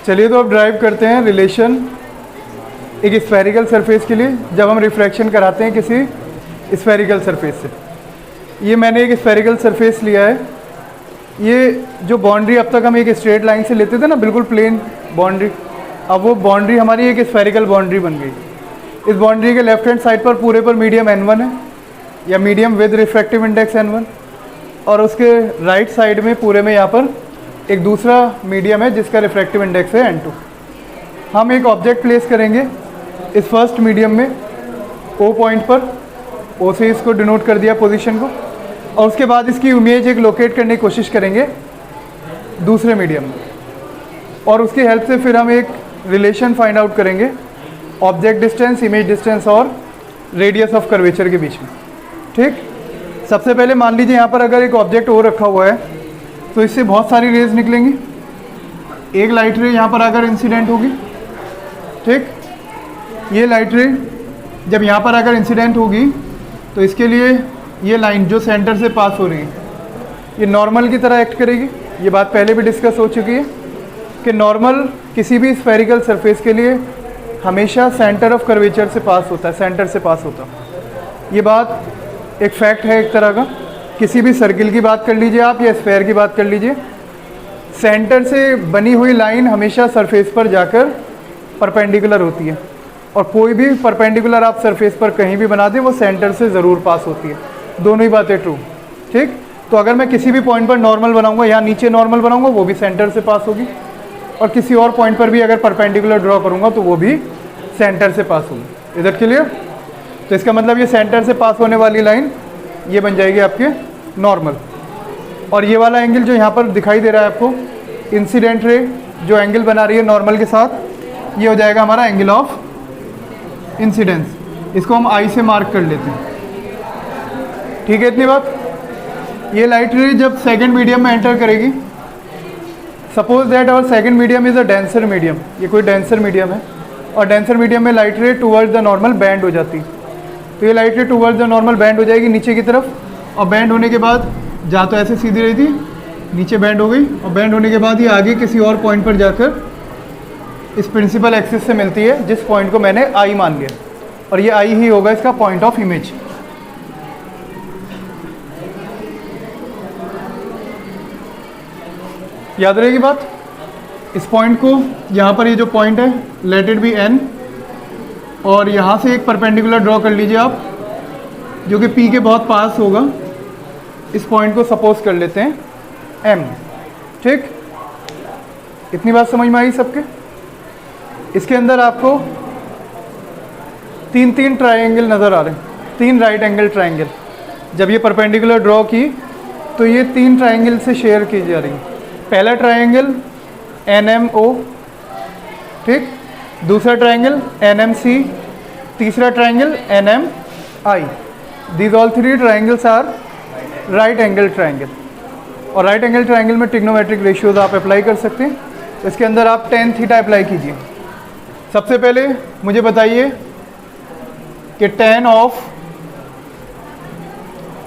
चलिए तो अब ड्राइव करते हैं रिलेशन एक स्फेरिकल सरफेस के लिए जब हम रिफ्रैक्शन कराते हैं किसी स्फेरिकल सरफेस से। ये मैंने एक स्फेरिकल सरफेस लिया है। ये जो बाउंड्री अब तक हम एक स्ट्रेट लाइन से लेते थे ना, बिल्कुल प्लेन बाउंड्री, अब वो बाउंड्री हमारी एक स्फेरिकल बाउंड्री बन गई। इस बाउंड्री के लेफ्ट हैंड साइड पर पूरे पर मीडियम n1 है या medium with refractive index n1, और उसके राइट साइड में पूरे में यहाँ पर एक दूसरा मीडियम है जिसका रिफ्रैक्टिव इंडेक्स है n2। हम एक ऑब्जेक्ट प्लेस करेंगे इस फर्स्ट मीडियम में O पॉइंट पर, O से इसको डिनोट कर दिया पोजीशन को, और उसके बाद इसकी इमेज एक लोकेट करने की कोशिश करेंगे दूसरे मीडियम में, और उसकी हेल्प से फिर हम एक रिलेशन फाइंड आउट करेंगे ऑब्जेक्ट डिस्टेंस, इमेज डिस्टेंस और रेडियस ऑफ कर्वेचर के बीच में। ठीक, सबसे पहले मान लीजिए यहाँ पर अगर एक ऑब्जेक्ट और रखा हुआ है तो इससे बहुत सारी रेज निकलेंगी। एक लाइट रे यहाँ पर अगर इंसिडेंट होगी, ठीक, ये लाइट रे जब यहाँ पर अगर इंसिडेंट होगी तो इसके लिए ये लाइन जो सेंटर से पास हो रही है ये नॉर्मल की तरह एक्ट करेगी। ये बात पहले भी डिस्कस हो चुकी है कि नॉर्मल किसी भी स्फेरिकल सरफेस के लिए हमेशा सेंटर ऑफ कर्वेचर से पास होता है, सेंटर से पास होता है। ये बात एक फैक्ट है एक तरह का। किसी भी सर्किल की बात कर लीजिए आप या स्फेयर की बात कर लीजिए, सेंटर से बनी हुई लाइन हमेशा सरफेस पर जाकर परपेंडिकुलर होती है, और कोई भी परपेंडिकुलर आप सरफेस पर कहीं भी बना दें वो सेंटर से ज़रूर पास होती है। दोनों ही बातें ट्रू। ठीक, तो अगर मैं किसी भी पॉइंट पर नॉर्मल बनाऊंगा, यहाँ नीचे नॉर्मल बनाऊंगा, वो भी सेंटर से पास होगी, और किसी और पॉइंट पर भी अगर परपेंडिकुलर ड्रॉ करूंगा तो वो भी सेंटर से पास होगी। इधर क्लियर? तो इसका मतलब ये सेंटर से पास होने वाली लाइन ये बन जाएगी आपके नॉर्मल, और ये वाला एंगल जो यहाँ पर दिखाई दे रहा है आपको, इंसिडेंट रे जो एंगल बना रही है नॉर्मल के साथ, ये हो जाएगा हमारा एंगल ऑफ इंसिडेंस। इसको हम आई से मार्क कर लेते हैं। ठीक है, इतनी बात। ये लाइट रे जब सेकंड मीडियम में एंटर करेगी, suppose that our second medium is a denser medium, ये कोई डेंसर मीडियम है, और डेंसर मीडियम में light ray towards the normal bend हो जाती है। तो ये light ray towards the normal bend हो जाएगी नीचे की तरफ, और बैंड होने के बाद जा तो ऐसे सीधी रही थी, नीचे बैंड हो गई, और बैंड होने के बाद ये आगे किसी और पॉइंट पर जाकर इस प्रिंसिपल एक्सिस से मिलती है, जिस पॉइंट को मैंने आई मान लिया, और ये आई ही होगा इसका पॉइंट ऑफ इमेज। याद रहेगी बात? इस पॉइंट को यहाँ पर ये जो पॉइंट है लेट इट बी एन, और यहाँ से एक परपेंडिकुलर ड्रॉ कर लीजिए आप जो कि पी के बहुत पास होगा। इस पॉइंट को सपोज कर लेते हैं एम। ठीक, इतनी बात समझ में आई सबके? इसके अंदर आपको तीन ट्रायंगल नज़र आ रहे हैं, 3 राइट एंगल ट्रायंगल। जब ये परपेंडिकुलर ड्रॉ की तो ये 3 ट्रायंगल से शेयर की जा रही है। पहला ट्रायंगल NMO, ठीक, दूसरा ट्रायंगल NMC, तीसरा triangle NMI। These all 3 triangles are right angle triangle, और राइट एंगल ट्रायंगल में ट्रिग्नोमेट्रिक रेशियोज आप अप्लाई कर सकते हैं। इसके अंदर आप tan थीटा अप्लाई कीजिए। सबसे पहले मुझे बताइए कि tan ऑफ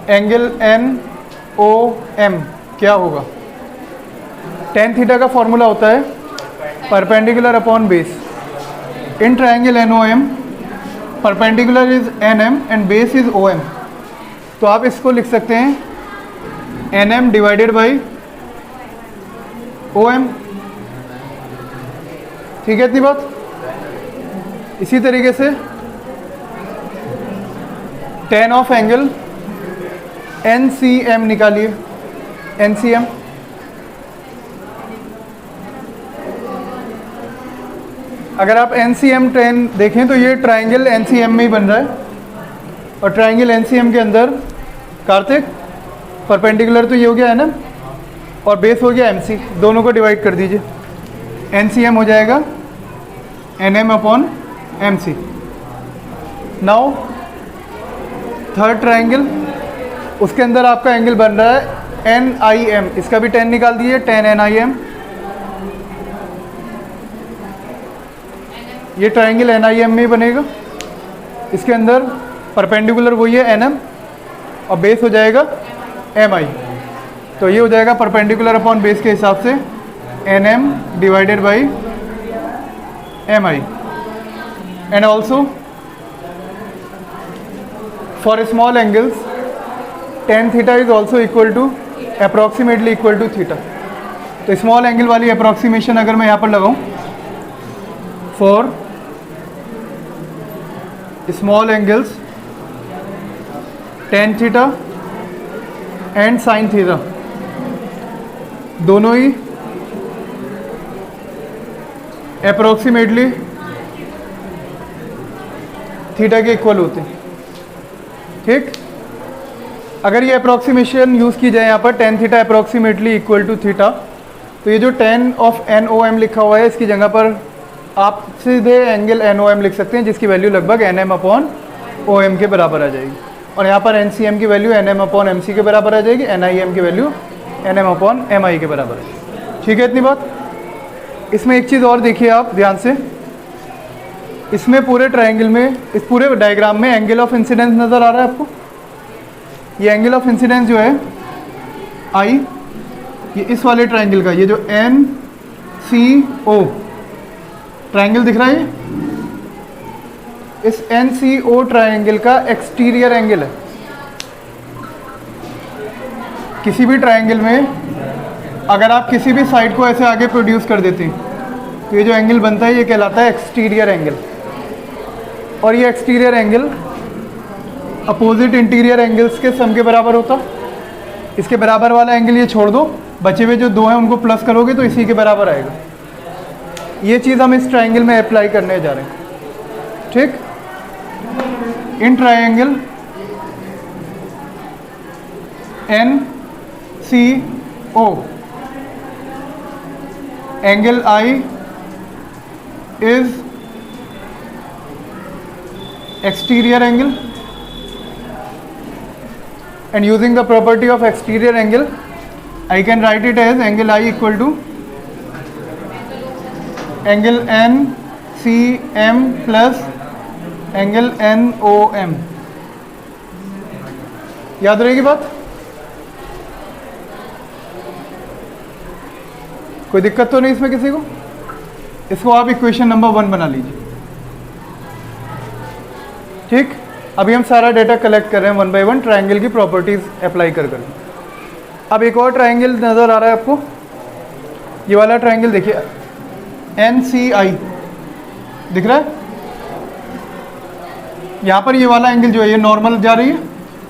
एंगल NOM क्या होगा? tan थीटा का फॉर्मूला होता है perpendicular upon base. In triangle NOM perpendicular is NM and base is OM। तो आप इसको लिख सकते हैं NM डिवाइडेड बाई OM। ठीक है, इतनी बात। इसी तरीके से tan ऑफ एंगल NCM निकालिए, NCM। अगर आप NCM tan देखें तो ये ट्रायंगल NCM में ही बन रहा है, और ट्रायंगल NCM के अंदर कार्तिक परपेंडिकुलर तो ये हो गया NM और बेस हो गया MC, दोनों को डिवाइड कर दीजिए। NCM हो जाएगा NM upon MC। Now third triangle, उसके अंदर आपका एंगल बन रहा है NIM, इसका भी tan निकाल दीजिए, tan NIM। ये ट्रायंगल NIM में ही बनेगा। इसके अंदर परपेंडिकुलर वही है NM, और बेस हो जाएगा MI। तो ये हो जाएगा परपेंडिकुलर अपॉन बेस के हिसाब से NM divided by mi, and also for small angles tan theta is also equal to approximately equal to theta. तो स्मॉल एंगल वाली अप्रोक्सीमेशन अगर मैं यहाँ पर लगाऊं, for small angles tan theta and sin theta दोनों ही अप्रोक्सीमेटली थीटा के equal होते हैं। ठीक, अगर ये अप्रोक्सीमेशन यूज़ की जाए यहाँ पर tan theta approximately equal to theta, तो ये जो tan ऑफ NOM लिखा हुआ है इसकी जगह पर आप सीधे एंगल NOM लिख सकते हैं, जिसकी वैल्यू लगभग NM अपॉन OM के बराबर आ जाएगी। और यहाँ पर NCM की वैल्यू NM अपॉन MC के बराबर आ जाएगी, NIM की वैल्यू NM अपॉन MI के बराबर है। ठीक है, इतनी बात। इसमें एक चीज़ और देखिए आप ध्यान से, इसमें पूरे ट्रायंगल में, इस पूरे डायग्राम में एंगल ऑफ इंसिडेंस नज़र आ रहा है आपको। ये एंगल ऑफ इंसिडेंस जो है I, ये इस वाले ट्रायंगल का, ये जो NCO ट्रायंगल दिख रहा है, इस NCO ट्रायंगल का एक्सटीरियर एंगल है। किसी भी ट्रायंगल में अगर आप किसी भी साइड को ऐसे आगे प्रोड्यूस कर देते हैं तो ये जो एंगल बनता है ये कहलाता है एक्सटीरियर एंगल। और ये exterior angle opposite interior angles के सम के बराबर होता। इसके बराबर वाला एंगल ये छोड़ दो, बचे हुए जो दो हैं उनको प्लस करोगे तो इसी के बराबर आएगा। ये चीज़ हम इस ट्रायंगल में अप्लाई करने जा रहे हैं। ठीक, in triangle NCO angle I is exterior angle, and using the property of exterior angle I can write it as angle I equal to angle NCM plus angle NOM। याद रहेगी बात? कोई दिक्कत तो नहीं इसमें किसी को? इसको आप इक्वेशन नंबर 1 बना लीजिए। ठीक, अभी हम सारा डेटा कलेक्ट कर रहे हैं 1 बाय 1 ट्रायंगल की प्रॉपर्टीज अप्लाई कर कर। अब एक और ट्रायंगल नज़र आ रहा है आपको, ये वाला ट्रायंगल देखिए, NCI दिख रहा है। यहाँ पर ये वाला एंगल जो है ये नॉर्मल जा रही है,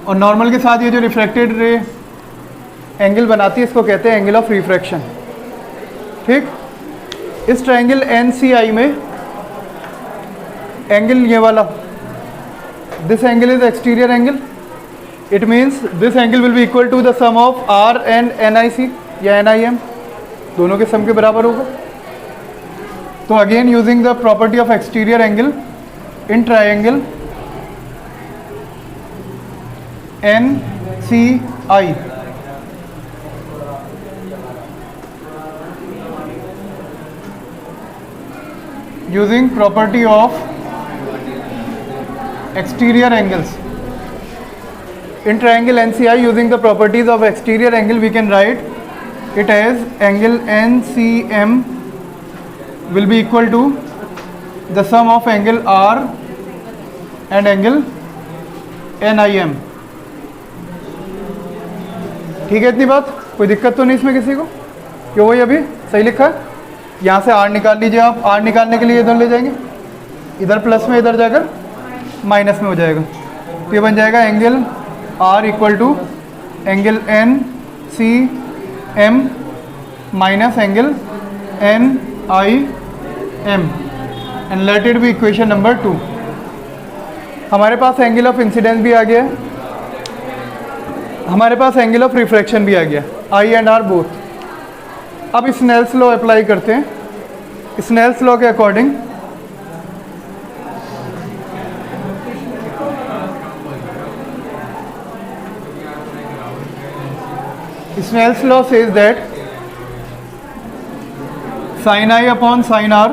और नॉर्मल के साथ ये जो रिफ्रैक्टेड रे एंगल बनाती है इसको कहते हैं एंगल ऑफ रिफ्रैक्शन। ठीक, इस ट्रायंगल NCI में एंगल ये वाला, this angle is exterior angle, it means this angle will be equal to the sum of R and NIC या NIM, दोनों के सम के बराबर होगा। तो again using the property of exterior angle in triangle NCI, using property of exterior angles in triangle NCI, using the properties of exterior angle we can write it as angle NCM will be equal to the sum of angle R and angle NIM। ठीक है, इतनी बात? कोई दिक्कत तो नहीं इसमें किसी को? क्यों, वही अभी सही लिखा है। यहाँ से R निकाल लीजिए आप, R निकालने के लिए इधर ले जाएंगे, इधर प्लस में इधर जाकर माइनस में हो जाएगा, तो ये बन जाएगा angle R equal to angle NCM minus angle NIM, and let it be equation number 2। हमारे पास एंगल ऑफ इंसिडेंस भी आ गया, हमारे पास एंगल ऑफ रिफ्रैक्शन भी आ गया, I एंड R बोथ। अब स्नेल्स लॉ अप्लाई करते हैं। स्नेल्स लॉ के according Snell's law says that sin I upon sin R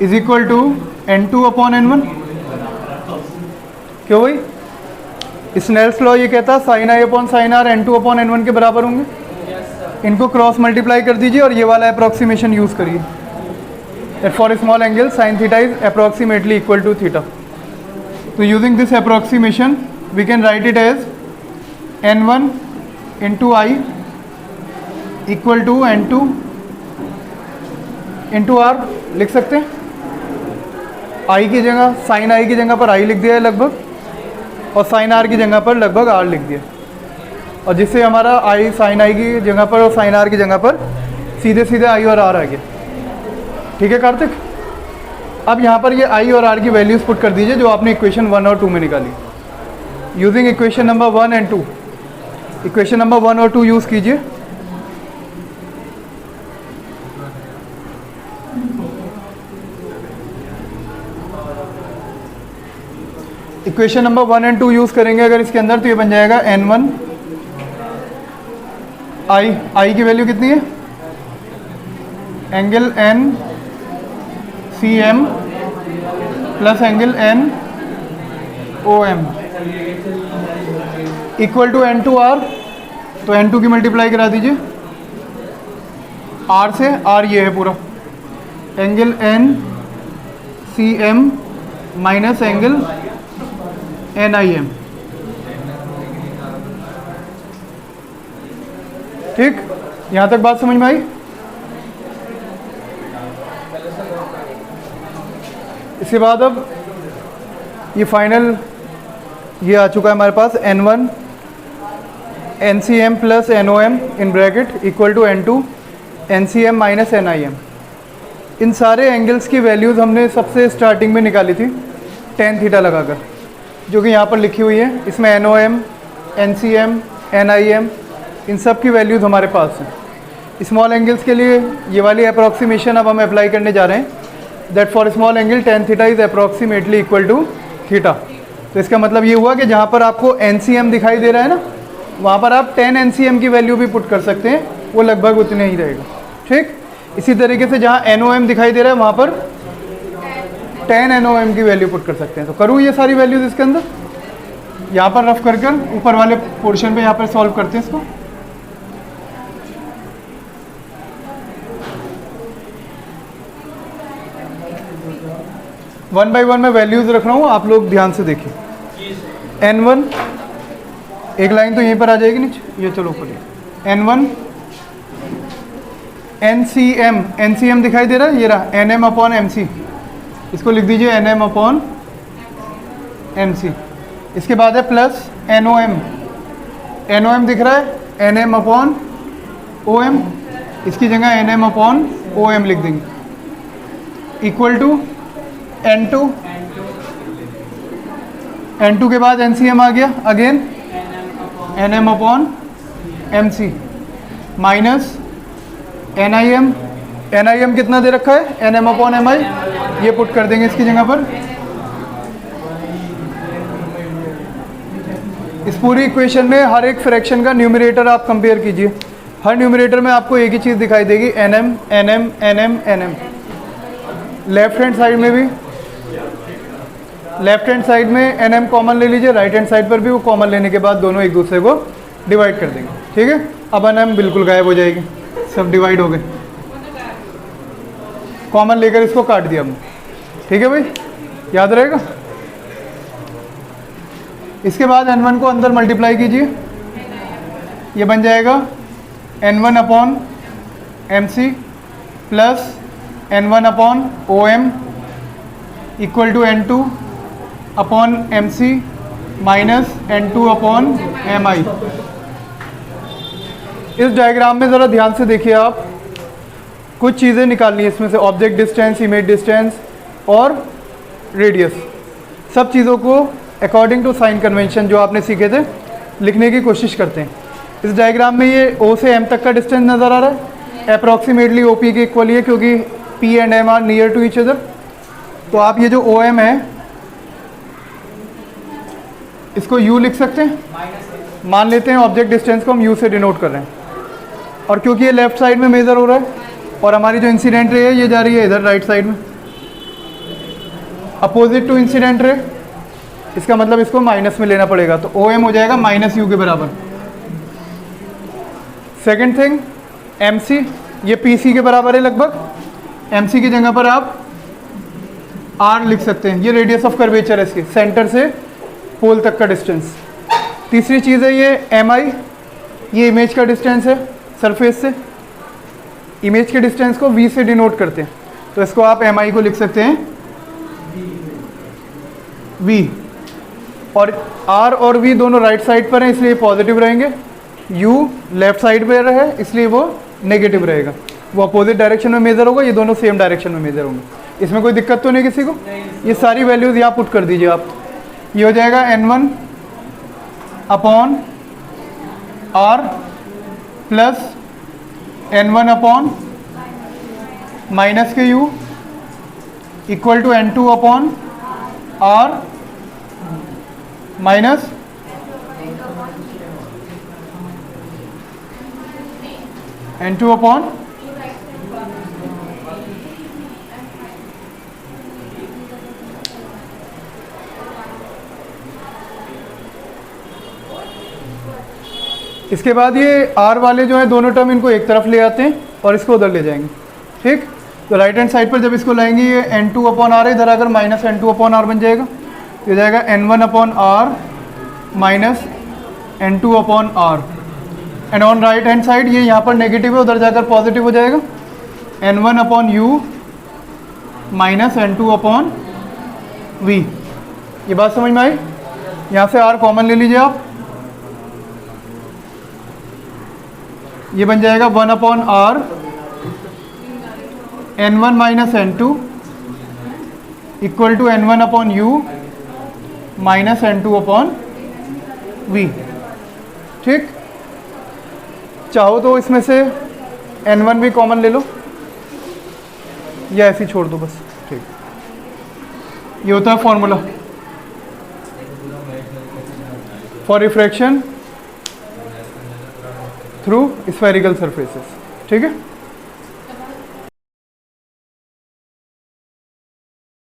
is equal to N2 upon N1। क्यों भाई? स्नेल्स लॉ ये कहता है sin I upon sin R N2 upon N1 के बराबर होंगे। इनको क्रॉस मल्टीप्लाई कर दीजिए और ये वाला अप्रॉक्सीमेशन यूज़ करिए that for small angle sine theta is approximately equal to theta. तो using this approximation we can write it as n1 into i equal to n2 into r लिख सकते हैं। आई की जगह साइन आई की जगह पर आई लिख दिया है लगभग, और साइन आर की जगह पर लगभग आर लिख दिया, और जिससे हमारा आई साइन आई की जगह पर और साइन आर की जगह पर सीधे सीधे आई और आर आ गया। ठीक है कार्तिक, अब यहाँ पर ये आई और आर की वैल्यूज़ पुट कर दीजिए जो आपने इक्वेशन 1 और 2 में निकाली using equation number 1 and 2। Equation number 1 और 2 यूज़ कीजिए। इक्वेशन नंबर 1 एंड 2 यूज़ करेंगे अगर इसके अंदर, तो ये बन जाएगा n1 आई की वैल्यू कितनी है, angle N C M plus angle N O M equal to n2 R. तो n2 की मल्टीप्लाई करा दीजिए r से, r ये है पूरा, angle N C M minus angle N I M. ठीक, यहाँ तक बात समझ में आई। इसके बाद अब ये फाइनल ये आ चुका है हमारे पास n1 N C M plus N O M in bracket equal to n2 N C M minus N I M. इन सारे एंगल्स की वैल्यूज़ हमने सबसे स्टार्टिंग में निकाली थी tan थीटा लगाकर, जो कि यहाँ पर लिखी हुई है। इसमें N O M, N C M, N I M, इन सब की वैल्यूज़ हमारे पास हैं। स्मॉल एंगल्स के लिए ये वाली अप्रॉक्सीमेशन अब हम अप्लाई करने जा रहे हैं that for small angle tan theta is approximately equal to theta. तो इसका मतलब ये हुआ कि जहाँ पर आपको एन सी एम दिखाई दे रहा है ना, वहाँ पर आप 10 एन सी एम की वैल्यू भी पुट कर सकते हैं, वो लगभग उतने ही रहेगा। ठीक, इसी तरीके से जहाँ एन ओ एम दिखाई दे रहा है वहाँ पर 10 एन ओ एम की वैल्यू पुट कर सकते हैं। तो करूँ ये सारी वैल्यूज़ इसके अंदर, यहाँ पर रफ कर ऊपर वाले पोर्शन पे यहाँ पर सॉल्व करते हैं इसको। वन बाई वन में वैल्यूज़ रख रहा हूँ, आप लोग ध्यान से देखिए। n1 एक लाइन तो यहीं पर आ जाएगी नीचे, ये चलो ऊपर n1 एन सी एम दिखाई दे रहा है, ये रहा nm अपॉन एम सी, इसको लिख दीजिए nm अपॉन एम सी। इसके बाद है प्लस एन ओ एम दिख रहा है nm अपॉन ओ एम, इसकी जगह nm अपॉन ओ एम लिख देंगे इक्वल टू n2 के बाद NCM आ गया again nm upon M C minus NIM कितना दे रखा है nm अपॉन एम आई, ये पुट कर देंगे इसकी जगह पर। इस पूरी इक्वेशन में हर एक फ्रैक्शन का न्यूमरेटर आप कंपेयर कीजिए, हर न्यूमरेटर में आपको एक ही चीज़ दिखाई देगी NM। लेफ्ट हैंड साइड में भी, लेफ्ट हैंड साइड में NM कॉमन ले लीजिए, राइट हैंड साइड पर भी वो कॉमन लेने के बाद दोनों एक दूसरे को डिवाइड कर देंगे। ठीक है, अब NM बिल्कुल गायब हो जाएगी, सब डिवाइड हो गए, कॉमन लेकर इसको काट दिया हमने। ठीक है भाई, याद रहेगा। इसके बाद n1 को अंदर मल्टीप्लाई कीजिए, ये बन जाएगा n1 upon M C plus n1 upon O M equal to n2 upon M C minus n2 upon M I. इस डायग्राम में ज़रा ध्यान से देखिए आप, कुछ चीज़ें निकालनी है इसमें से, ऑब्जेक्ट डिस्टेंस, इमेज डिस्टेंस और रेडियस, सब चीज़ों को अकॉर्डिंग टू साइन कन्वेंशन जो आपने सीखे थे लिखने की कोशिश करते हैं। इस डायग्राम में ये O से M तक का डिस्टेंस नज़र आ रहा है, अप्रॉक्सीमेटली OP के इक्वल ही है क्योंकि P and M are near to each other. तो आप ये जो OM है इसको U लिख सकते हैं, मान लेते हैं ऑब्जेक्ट डिस्टेंस को हम U से डिनोट कर रहे हैं, और क्योंकि ये लेफ्ट साइड में मेज़र हो रहा है और हमारी जो इंसिडेंट रे है ये जा रही है इधर राइट साइड में, अपोजिट टू इंसिडेंट रे, इसका मतलब इसको माइनस में लेना पड़ेगा, तो OM हो जाएगा माइनस U के बराबर। सेकेंड थिंग, MC, ये PC के बराबर है लगभग। MC की जगह पर आप R लिख सकते हैं, ये रेडियस ऑफ कर्वेचर है इसकी, सेंटर से पोल तक का डिस्टेंस। तीसरी चीज़ है ये MI, ये इमेज का डिस्टेंस है सरफेस से। इमेज के डिस्टेंस को V से डिनोट करते हैं, तो इसको आप MI को लिख सकते हैं V। और R और V दोनों राइट साइड पर हैं, इसलिए पॉजिटिव रहेंगे। U लेफ्ट साइड पर है, इसलिए वो नेगेटिव रहेगा। वो अपोजिट डायरेक्शन में मेजर होगा, ये दोनों सेम डायरेक्शन में मेजर होंगे। इसमें कोई दिक्कत तो नहीं किसी को? ये सारी वैल्यूज़ यहाँ पुट कर दीजिए आप। ये हो जाएगा N1 upon R plus N1 upon minus के U equal to N2 upon R minus N2 upon इसके बाद ये R वाले जो है दोनों टर्म इनको एक तरफ ले आते हैं और इसको उधर ले जाएंगे। ठीक, तो राइट हैंड साइड पर जब इसको लाएंगे ये N2 अपॉन R इधर आकर माइनस N2 अपॉन R बन जाएगा। ये जाएगा N1 upon R minus N2 upon R। And on right hand side ये यहाँ पर नेगेटिव है, उधर जाकर पॉजिटिव हो जाएगा। N1 upon U minus N2 upon V। ये बात समझ में आई? यहाँ से R कॉमन ले लीजिए आप, ये बन जाएगा 1 upon R N1 minus N2 equal to N1 upon U minus N2 upon V। ठीक, चाहो तो इसमें से N1 भी कॉमन ले लो या ऐसे ही छोड़ दो बस। ठीक, ये होता है formula for refraction through spherical surfaces. ठीक है।